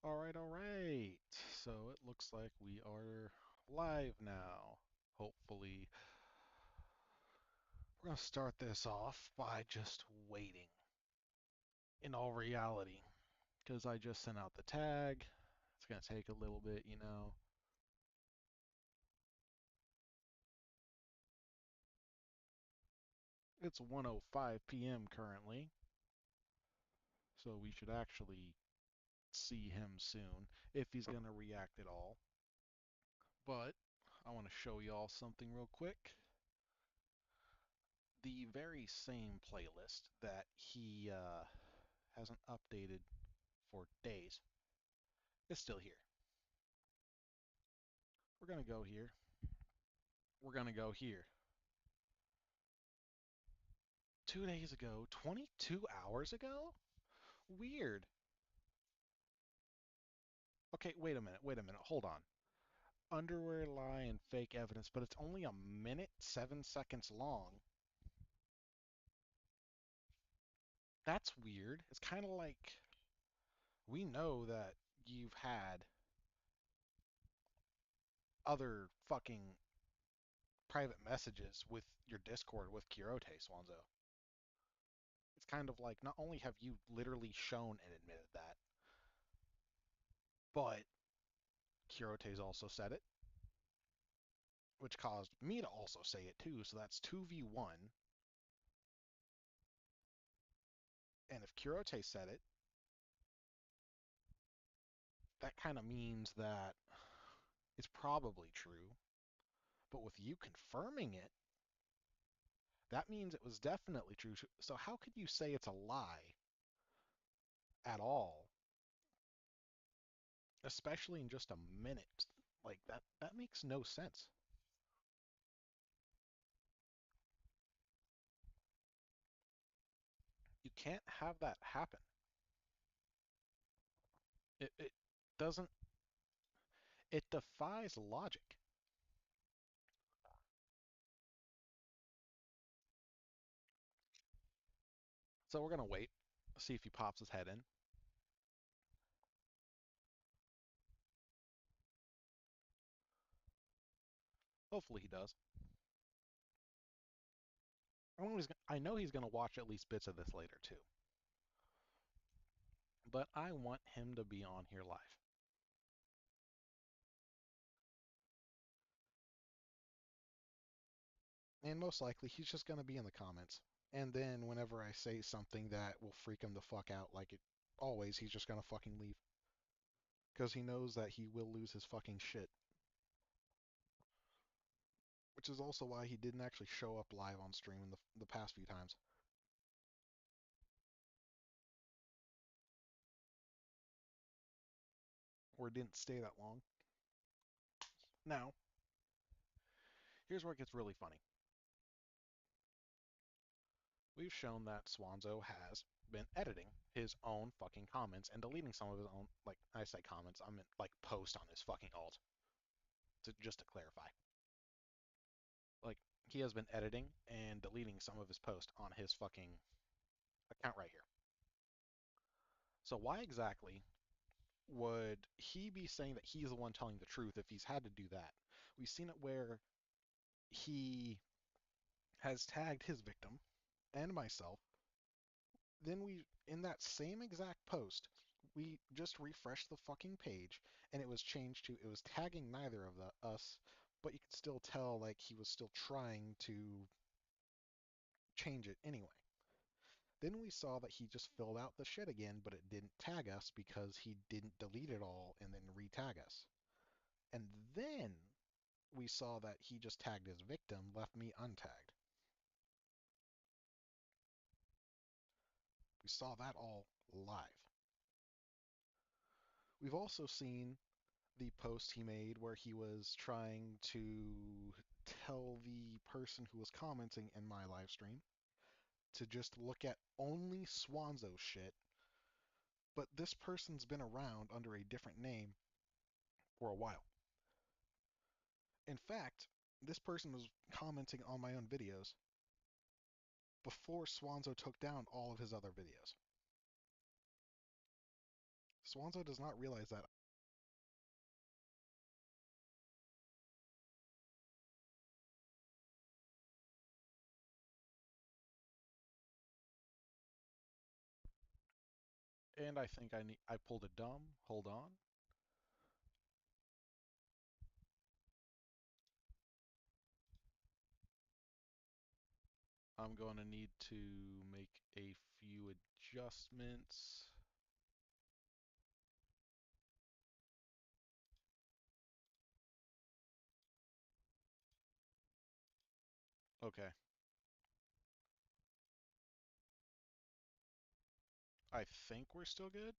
All right. So it looks like we are live now. Hopefully, we're going to start this off by just waiting. In all reality, because I just sent out the tag. It's going to take a little bit. It's 1:05 p.m. currently, so we should actually see him soon if he's going to react at all. But I want to show you all something real quick. The very same playlist that he hasn't updated for days is still here. We're going to go here. We're going to go here. 2 days ago, 22 hours ago? Weird. Okay, wait a minute. Wait a minute. Hold on. Underwear lie and fake evidence, but it's only a minute, 7 seconds long. That's weird. It's kind of like we know that you've had other fucking private messages with your Discord with Kirote, Swanzo. It's kind of like not only have you literally shown and admitted that, but Kirote's also said it, which caused me to also say it too. So that's 2v1. And if Kirote said it, that kind of means that it's probably true. But with you confirming it, that means it was definitely true. So how could you say it's a lie at all, especially in just a minute? Like that makes no sense. You can't have that happen. It doesn't, it defies logic. So we're gonna wait, see if he pops his head in. Hopefully he does. I know he's gonna watch at least bits of this later too. But I want him to be on here live. And most likely he's just gonna be in the comments. And then whenever I say something that will freak him the fuck out, like it always, he's just gonna fucking leave. Because he knows that he will lose his fucking shit. Which is also why he didn't actually show up live on stream in the past few times. Or didn't stay that long. Now, here's where it gets really funny. We've shown that Swanzo has been editing his own fucking comments and deleting some of his own, like, I say comments, I meant like post on his fucking alt. Just to clarify. Like, he has been editing and deleting some of his posts on his fucking account right here. So why exactly would he be saying that he's the one telling the truth if he's had to do that? We've seen it where he has tagged his victim and myself. Then in that same exact post, we just refreshed the fucking page and it was changed to, it was tagging neither of us, but you could still tell like he was still trying to change it anyway. Then we saw that he just filled out the shit again, but it didn't tag us because he didn't delete it all and then re-tag us. And then we saw that he just tagged his victim, left me untagged. We saw that all live. We've also seen the post he made where he was trying to tell the person who was commenting in my live stream to just look at only Swanzo shit, but this person's been around under a different name for a while. In fact, this person was commenting on my own videos before Swanzo took down all of his other videos. Swanzo does not realize that. And I think I pulled a dumb. Hold on. I'm going to need to make a few adjustments. Okay. I think we're still good.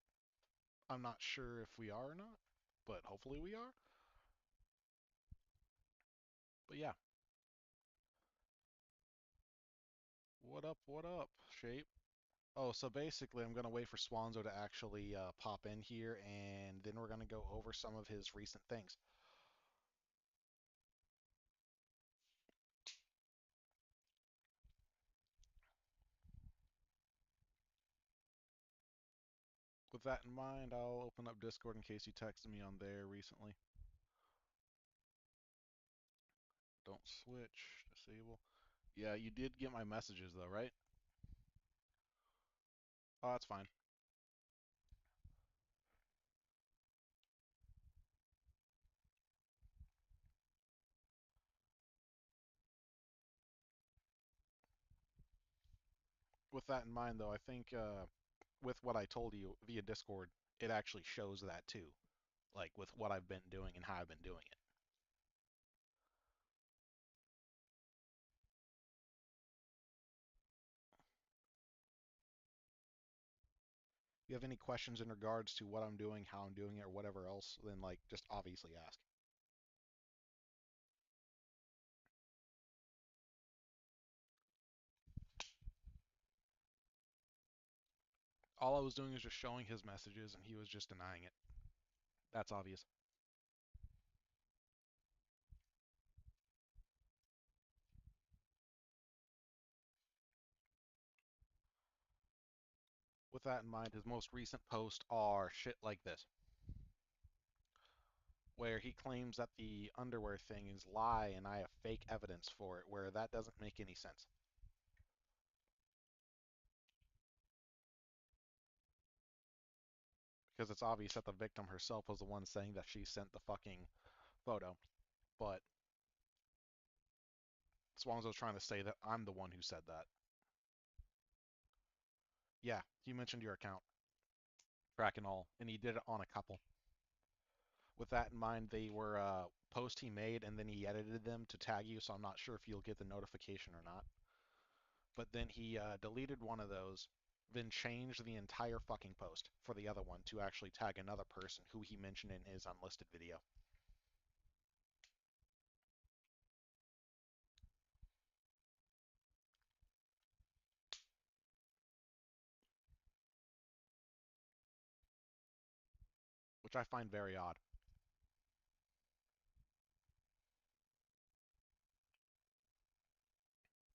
I'm not sure if we are or not, but hopefully we are. But yeah, what up, Shape? Oh, so basically, I'm gonna wait for Swanzo to actually pop in here, and then we're gonna go over some of his recent things. With that in mind, I'll open up Discord in case you texted me on there recently. Don't switch, disable. Yeah, you did get my messages though, right? Oh, that's fine. With that in mind, though, I think with what I told you via Discord, it actually shows that too, like with what I've been doing and how I've been doing it. If you have any questions in regards to what I'm doing, how I'm doing it, or whatever else, then like just obviously ask. All I was doing is just showing his messages, and he was just denying it. That's obvious. With that in mind, his most recent posts are shit like this, where he claims that the underwear thing is lie and I have fake evidence for it, where that doesn't make any sense. Because it's obvious that the victim herself was the one saying that she sent the fucking photo. But Swanzo's trying to say that I'm the one who said that. Yeah, you mentioned your account, crack and all, and he did it on a couple. With that in mind, they were posts he made and then he edited them to tag you, so I'm not sure if you'll get the notification or not. But then he deleted one of those, then changed the entire fucking post for the other one to actually tag another person who he mentioned in his unlisted video. Which I find very odd.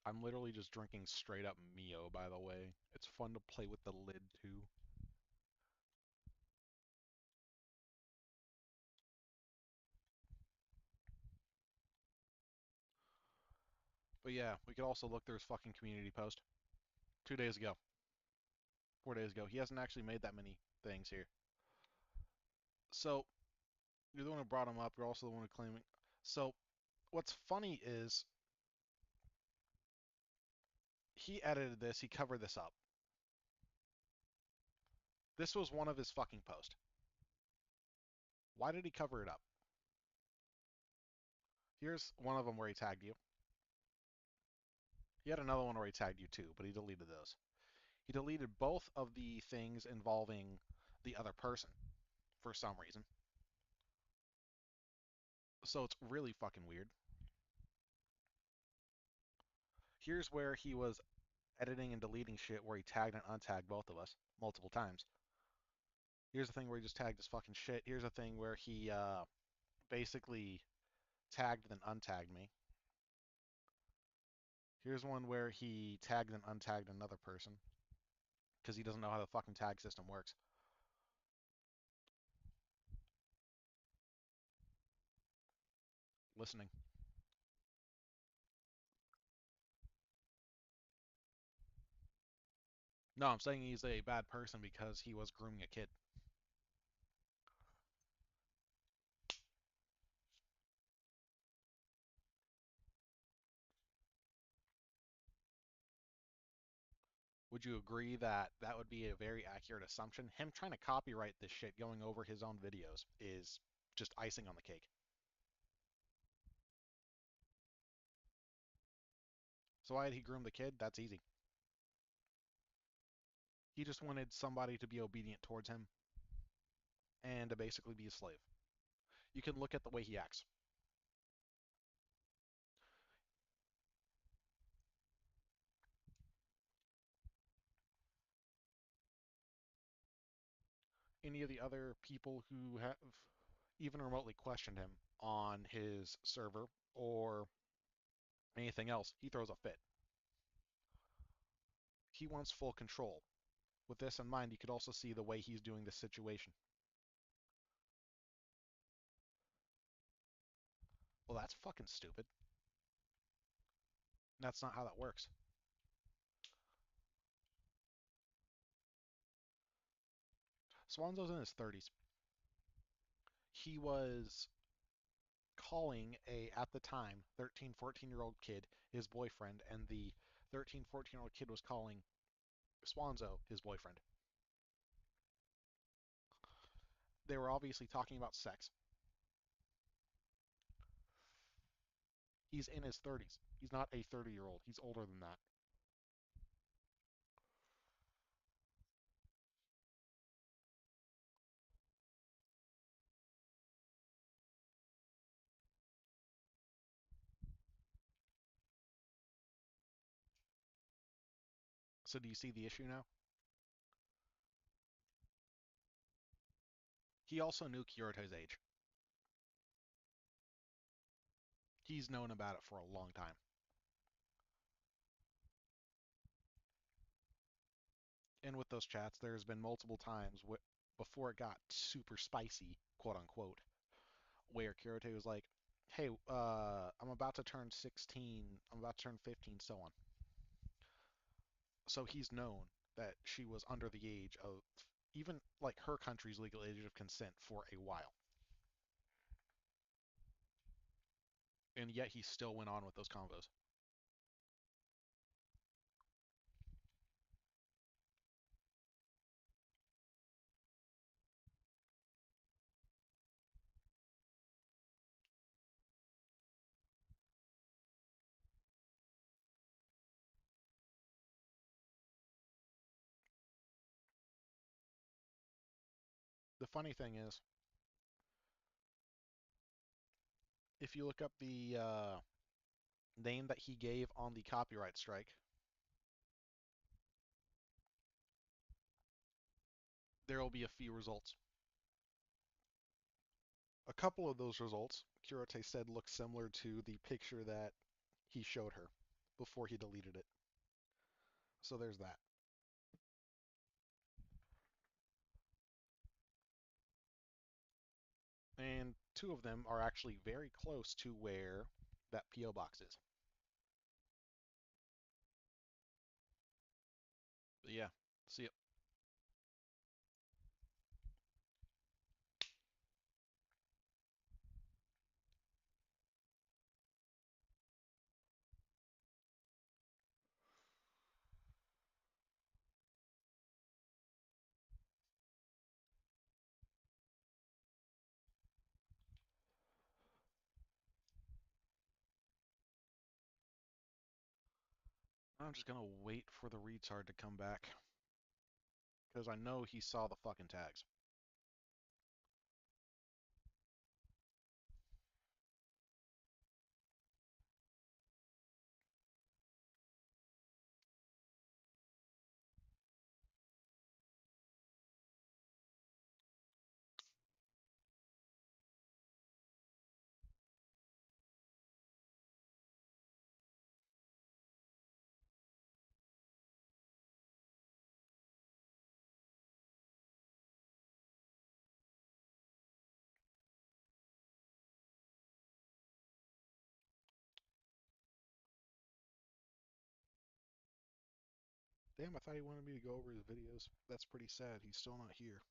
I'm literally just drinking straight up Mio, by the way. It's fun to play with the lid too. But yeah, we could also look through his fucking community post 2 days ago, 4 days ago. He hasn't actually made that many things here. So you're the one who brought him up. You're also the one who claiming. So what's funny is he edited this. He covered this up. This was one of his fucking posts. Why did he cover it up? Here's one of them where he tagged you. He had another one where he tagged you too, but he deleted those. He deleted both of the things involving the other person for some reason. So it's really fucking weird. Here's where he was editing and deleting shit where he tagged and untagged both of us multiple times. Here's the thing where he just tagged his fucking shit. Here's the thing where he basically tagged and untagged me. Here's one where he tagged and untagged another person because he doesn't know how the fucking tag system works. Listening. No, I'm saying he's a bad person because he was grooming a kid. Would you agree that that would be a very accurate assumption? Him trying to copyright this shit going over his own videos is just icing on the cake. So why did he groom the kid? That's easy. He just wanted somebody to be obedient towards him and to basically be a slave. You can look at the way he acts. Any of the other people who have even remotely questioned him on his server or anything else, he throws a fit. He wants full control. With this in mind, you could also see the way he's doing this situation. Well, that's fucking stupid. That's not how that works. Swanzo's in his 30s. He was calling at the time, 13, 14-year-old kid his boyfriend, and the 13, 14-year-old kid was calling Swanzo his boyfriend. They were obviously talking about sex. He's in his 30s. He's not a 30-year-old. He's older than that. So do you see the issue now? He also knew Kyoto's age. He's known about it for a long time. And with those chats, there's been multiple times before it got super spicy, quote unquote, where Kyoto was like, "Hey, I'm about to turn 16. I'm about to turn 15, so on." So he's known that she was under the age of even like her country's legal age of consent for a while, and yet he still went on with those convos. The funny thing is, if you look up the name that he gave on the copyright strike, there will be a few results. A couple of those results, Kurate said, look similar to the picture that he showed her before he deleted it. So there's that. And two of them are actually very close to where that P.O. box is. But yeah, see it. I'm just gonna wait for the retard to come back. Because I know he saw the fucking tags. Damn, I thought he wanted me to go over his videos. That's pretty sad. He's still not here.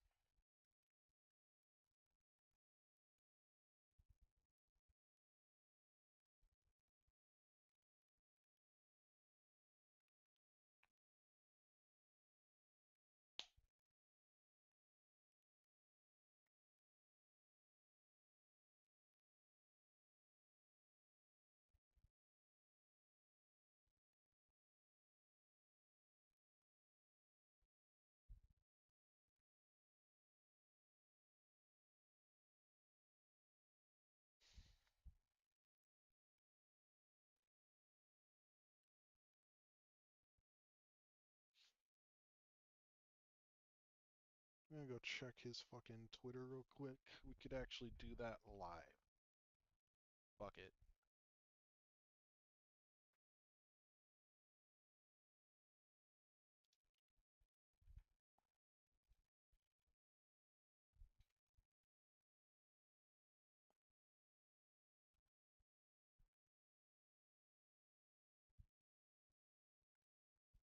I'm gonna go check his fucking Twitter real quick. We could actually do that live. Fuck it.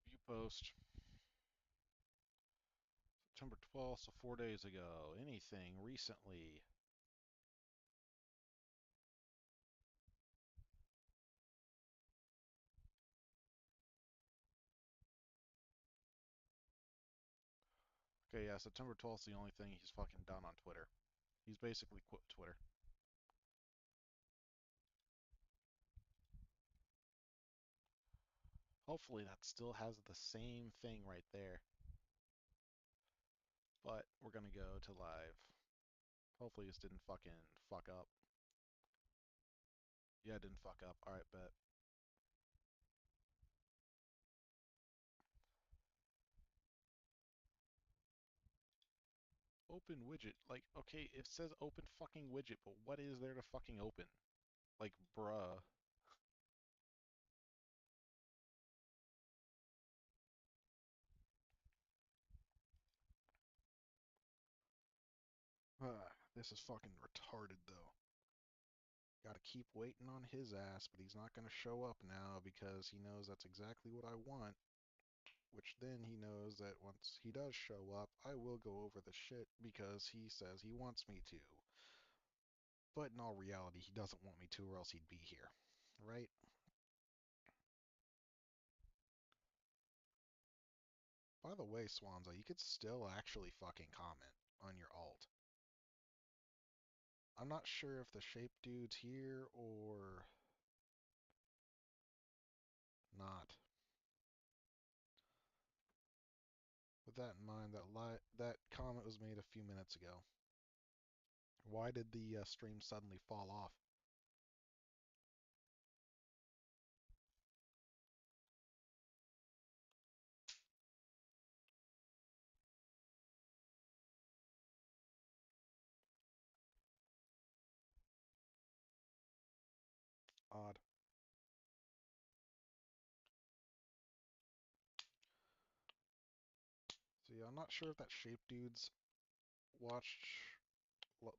View post. September 12th, so 4 days ago. Anything recently? Okay, yeah, September 12th is the only thing he's fucking done on Twitter. He's basically quit Twitter. Hopefully that still has the same thing right there. But we're gonna go to live. Hopefully this didn't fucking fuck up. Yeah, it didn't fuck up. Alright, bet. Open widget. Like, okay, it says open fucking widget, but what is there to fucking open? Like, bruh. This is fucking retarded, though. Gotta keep waiting on his ass, but he's not gonna show up now because he knows that's exactly what I want. Which then he knows that once he does show up, I will go over the shit because he says he wants me to. But in all reality, he doesn't want me to, or else he'd be here. Right? By the way, Swanza, you could still actually fucking comment on your alt. I'm not sure if the shape dude's here or not. With that in mind, that comment was made a few minutes ago. Why did the stream suddenly fall off? Odd. So yeah, I'm not sure if that shape dude's watched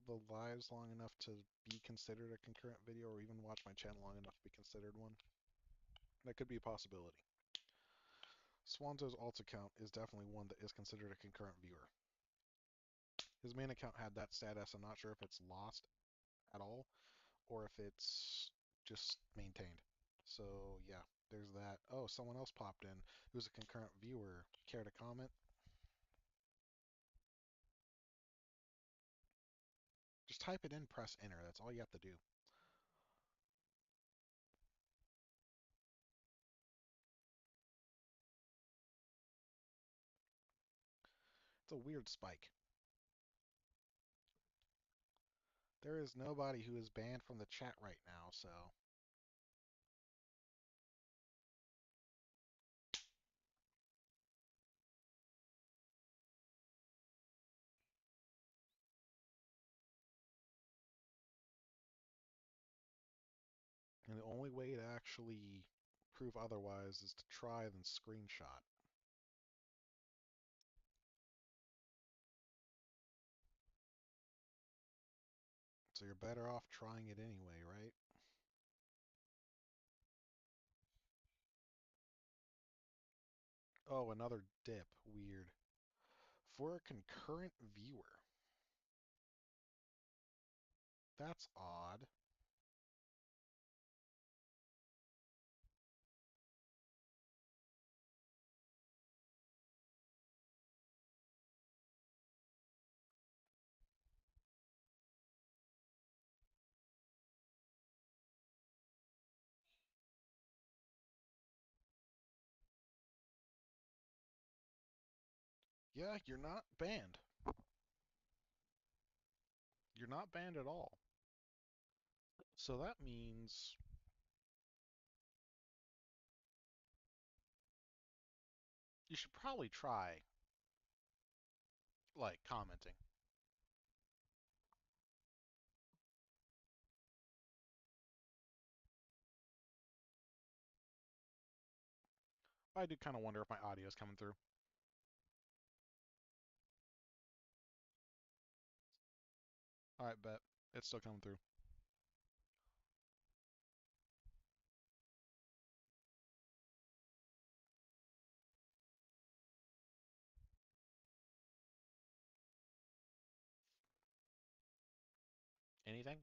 the lives long enough to be considered a concurrent video, or even watch my channel long enough to be considered one. That could be a possibility. Swanzo's alt account is definitely one that is considered a concurrent viewer. His main account had that status. I'm not sure if it's lost at all or if it's just maintained. So yeah, there's that. Oh, someone else popped in who's a concurrent viewer. Care to comment? Just type it in, press enter. That's all you have to do. It's a weird spike. There is nobody who is banned from the chat right now, so and the only way to actually prove otherwise is to try and screenshot. So you're better off trying it anyway, right? Oh, another dip. Weird. For a concurrent viewer. That's odd. Yeah, you're not banned. You're not banned at all. So that means you should probably try, like, commenting. I do kind of wonder if my audio is coming through. All right, bet. It's still coming through. Anything?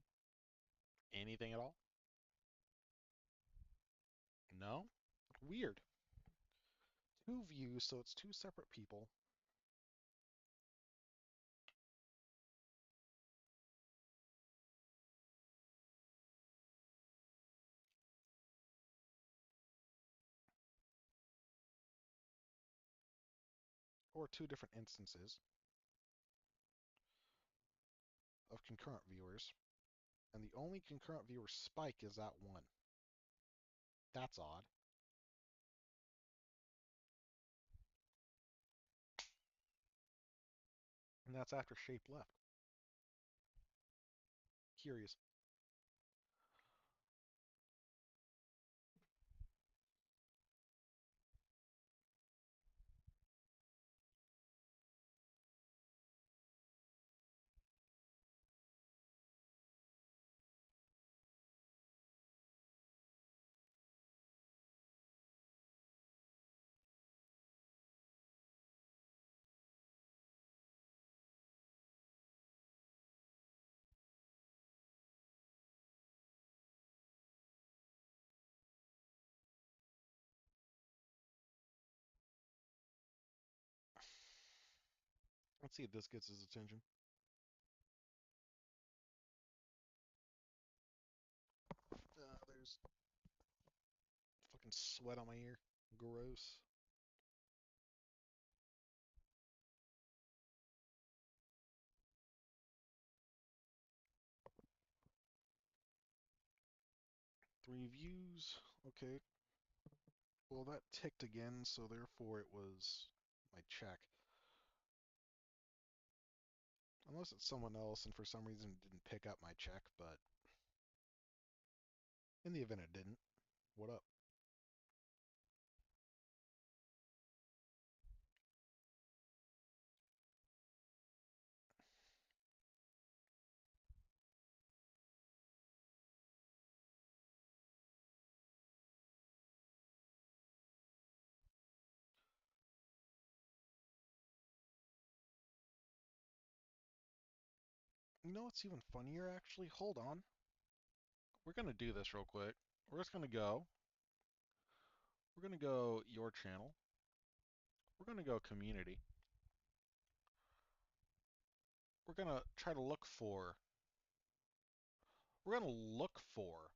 Anything at all? No? Weird. Two views, so it's two separate people. Or two different instances of concurrent viewers. And the only concurrent viewer spike is that one. That's odd. And that's after Shape left. Curious. Let's see if this gets his attention. There's fucking sweat on my ear. Gross. 3 views. Okay. Well, that ticked again, so therefore it was my check. Unless it's someone else and for some reason it didn't pick up my check, but in the event it didn't, what up? You know what's even funnier, actually? Hold on. We're going to do this real quick. We're just going to go. We're going to go your channel. We're going to go community. We're going to try to look for. We're going to look for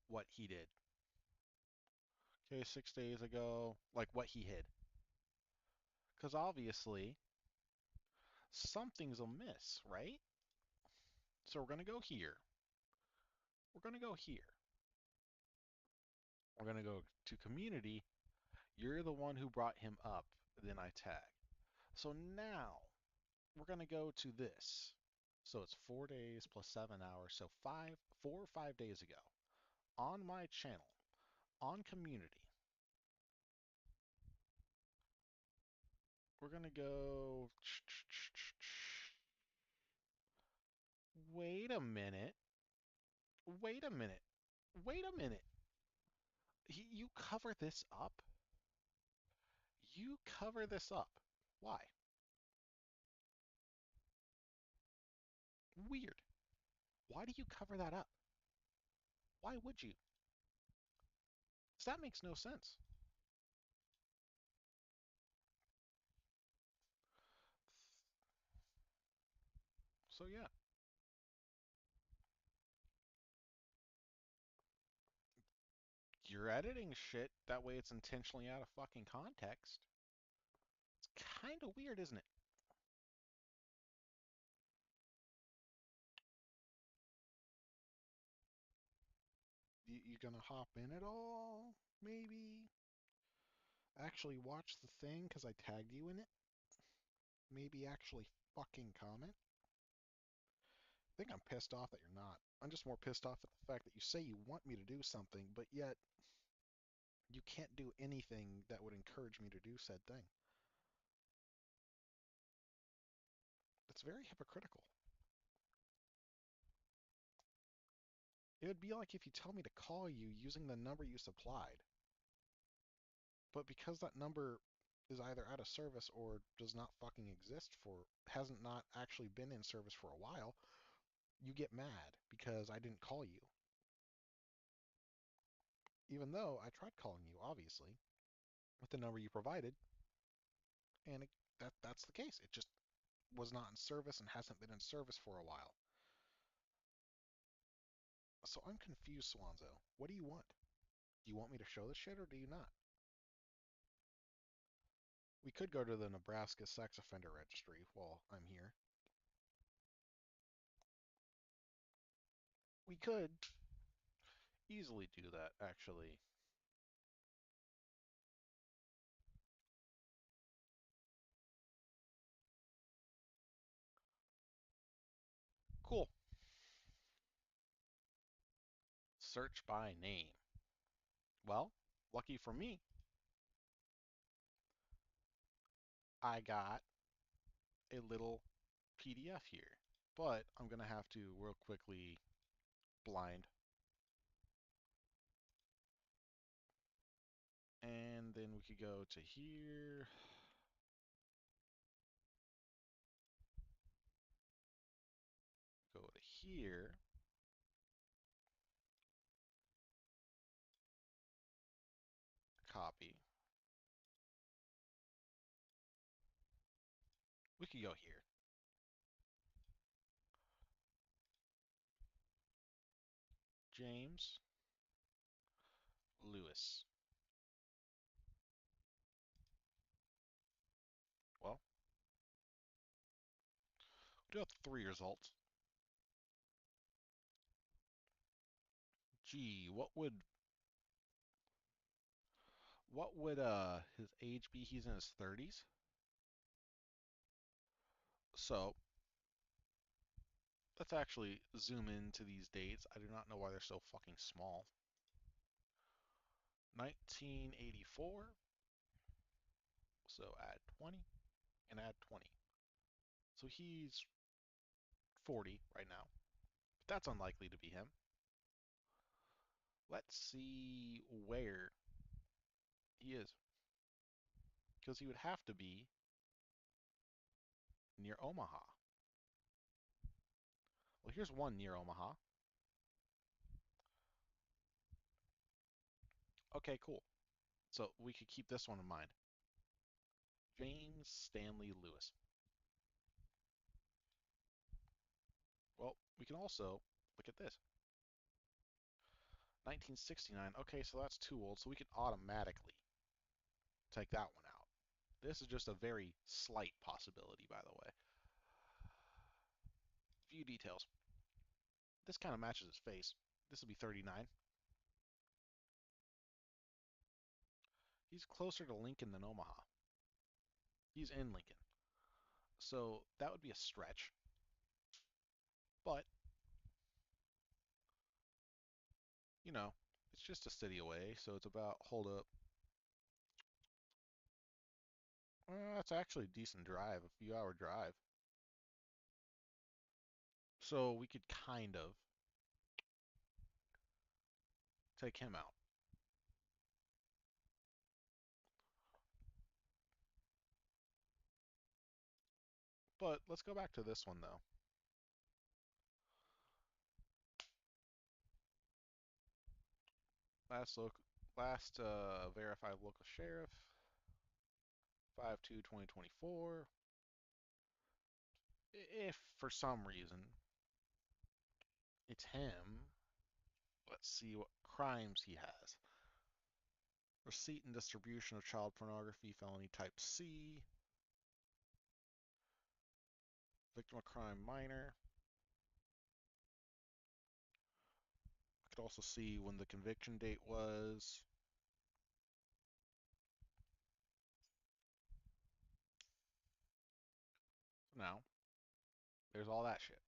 what he did. Okay, 6 days ago. Like what he hid. Because obviously, something's amiss, right? So we're going to go here. We're going to go here. We're going to go to community. You're the one who brought him up. Then I tag. So now we're going to go to this. So it's 4 days plus 7 hours. So 4 or 5 days ago on my channel, on community, we're going to go. Wait a minute. Wait a minute. Wait a minute. You cover this up? You cover this up. Why? Weird. Why do you cover that up? Why would you? 'Cause that makes no sense. So yeah, you're editing shit that way it's intentionally out of fucking context. It's kind of weird, isn't it? You gonna hop in at all? Maybe actually watch the thing because I tagged you in it. Maybe actually fucking comment. I think I'm pissed off that you're not. I'm just more pissed off at the fact that you say you want me to do something, but yet you can't do anything that would encourage me to do said thing. It's very hypocritical. It would be like if you tell me to call you using the number you supplied, but because that number is either out of service or does not fucking exist for, hasn't not actually been in service for a while, you get mad because I didn't call you. Even though I tried calling you, obviously, with the number you provided, and that's the case. It just was not in service and hasn't been in service for a while. So I'm confused, Swanzo. What do you want? Do you want me to show this shit or do you not? We could go to the Nebraska sex offender registry while I'm here. We could easily do that, actually. Cool. Search by name. Well, lucky for me, I got a little PDF here. But I'm going to have to real quickly blind. And then we could go to here. Go to here. Copy. We could go here. James Lewis. Well, we do have 3 results. Gee, what would his age be? He's in his 30s. So let's actually zoom into these dates. I do not know why they're so fucking small. 1984. So add 20 and add 20. So he's 40 right now. But that's unlikely to be him. Let's see where he is. Because he would have to be near Omaha. Well, here's one near Omaha. Okay, cool. So we could keep this one in mind. James Stanley Lewis. Well, we can also look at this. 1969. Okay, so that's too old, so we can automatically take that one out. This is just a very slight possibility, by the way. Few details. This kind of matches his face. This will be 39. He's closer to Lincoln than Omaha. He's in Lincoln. So that would be a stretch. But, you know, it's just a city away, so it's about, hold up. That's actually a decent drive, a few hour drive. So we could kind of take him out. But let's go back to this one though. Last look, last verified local sheriff, 5/2/2024. If for some reason it's him, let's see what crimes he has. Receipt and distribution of child pornography, felony type C. Victim of crime, minor. I could also see when the conviction date was. Now, there's all that shit.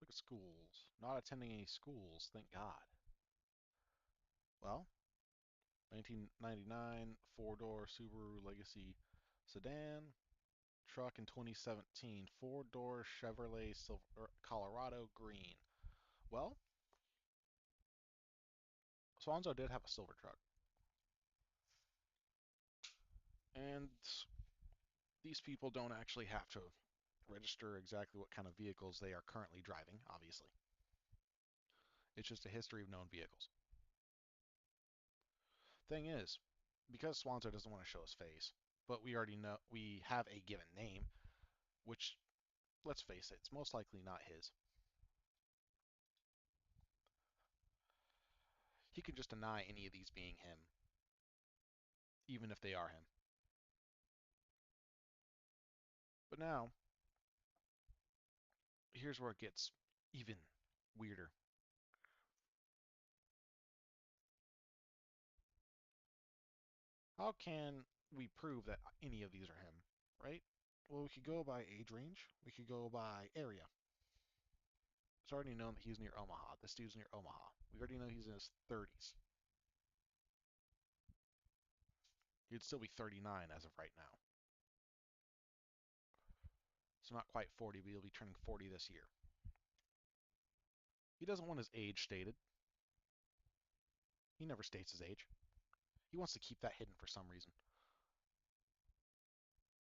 Look at schools. Not attending any schools, thank God. Well, 1999 four-door Subaru Legacy sedan. Truck in 2017, four-door Chevrolet Silver, Colorado green. Well, Swanzo did have a silver truck. And these people don't actually have to register exactly what kind of vehicles they are currently driving, obviously. It's just a history of known vehicles. Thing is, because Swanzo doesn't want to show his face, but we already know we have a given name, which, let's face it, it's most likely not his. He could just deny any of these being him, even if they are him. But now, here's where it gets even weirder. How can we prove that any of these are him, right? Well, we could go by age range. We could go by area. It's already known that he's near Omaha. This dude's near Omaha. We already know he's in his 30s. He'd still be 39 as of right now. So not quite 40, but he'll be turning 40 this year. He doesn't want his age stated. He never states his age. He wants to keep that hidden for some reason.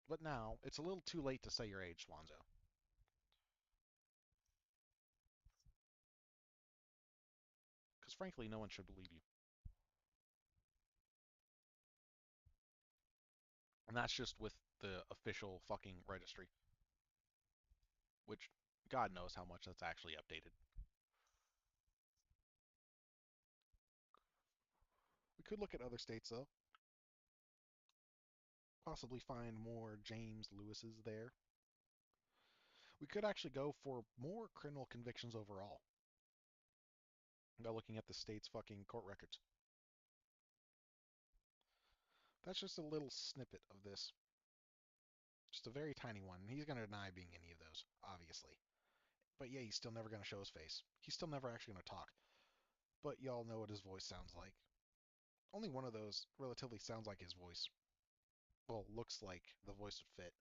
But now, it's a little too late to say your age, Swanzo. Because frankly, no one should believe you. And that's just with the official fucking registry. Which, God knows how much that's actually updated. We could look at other states, though. Possibly find more James Lewises there. We could actually go for more criminal convictions overall by looking at the state's fucking court records. That's just a little snippet of this. Just a very tiny one. He's going to deny being any of those, obviously. But yeah, he's still never going to show his face. He's still never actually going to talk. But y'all know what his voice sounds like. Only one of those relatively sounds like his voice. Well, looks like the voice would fit.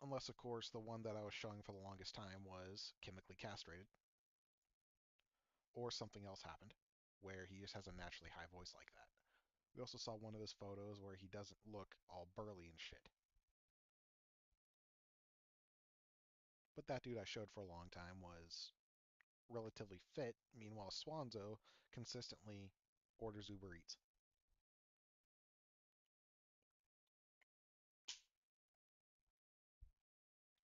Unless, of course, the one that I was showing for the longest time was chemically castrated. Or something else happened where he just has a naturally high voice like that. We also saw one of his photos where he doesn't look all burly and shit. But that dude I showed for a long time was relatively fit. Meanwhile, Swanzo consistently orders Uber Eats.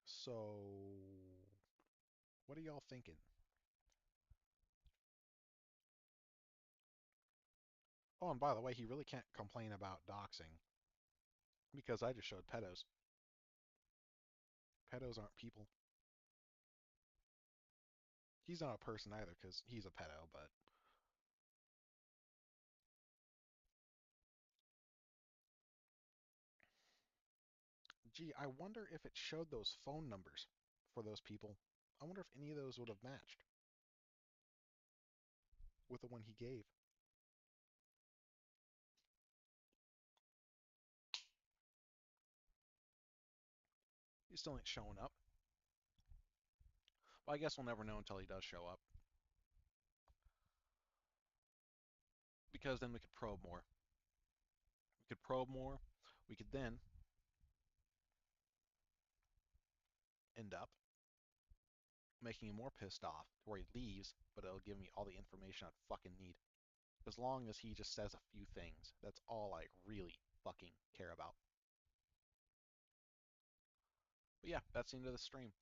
So, what are y'all thinking? Oh, and by the way, he really can't complain about doxing because I just showed pedos. Pedos aren't people. He's not a person either because he's a pedo, but gee, I wonder if it showed those phone numbers for those people. I wonder if any of those would have matched with the one he gave. He still ain't showing up. Well, I guess we'll never know until he does show up. because then we could probe more. We could probe more. We could then end up making him more pissed off to where he leaves, but it'll give me all the information I'd fucking need. As long as he just says a few things. That's all I really fucking care about. But yeah, that's the end of the stream.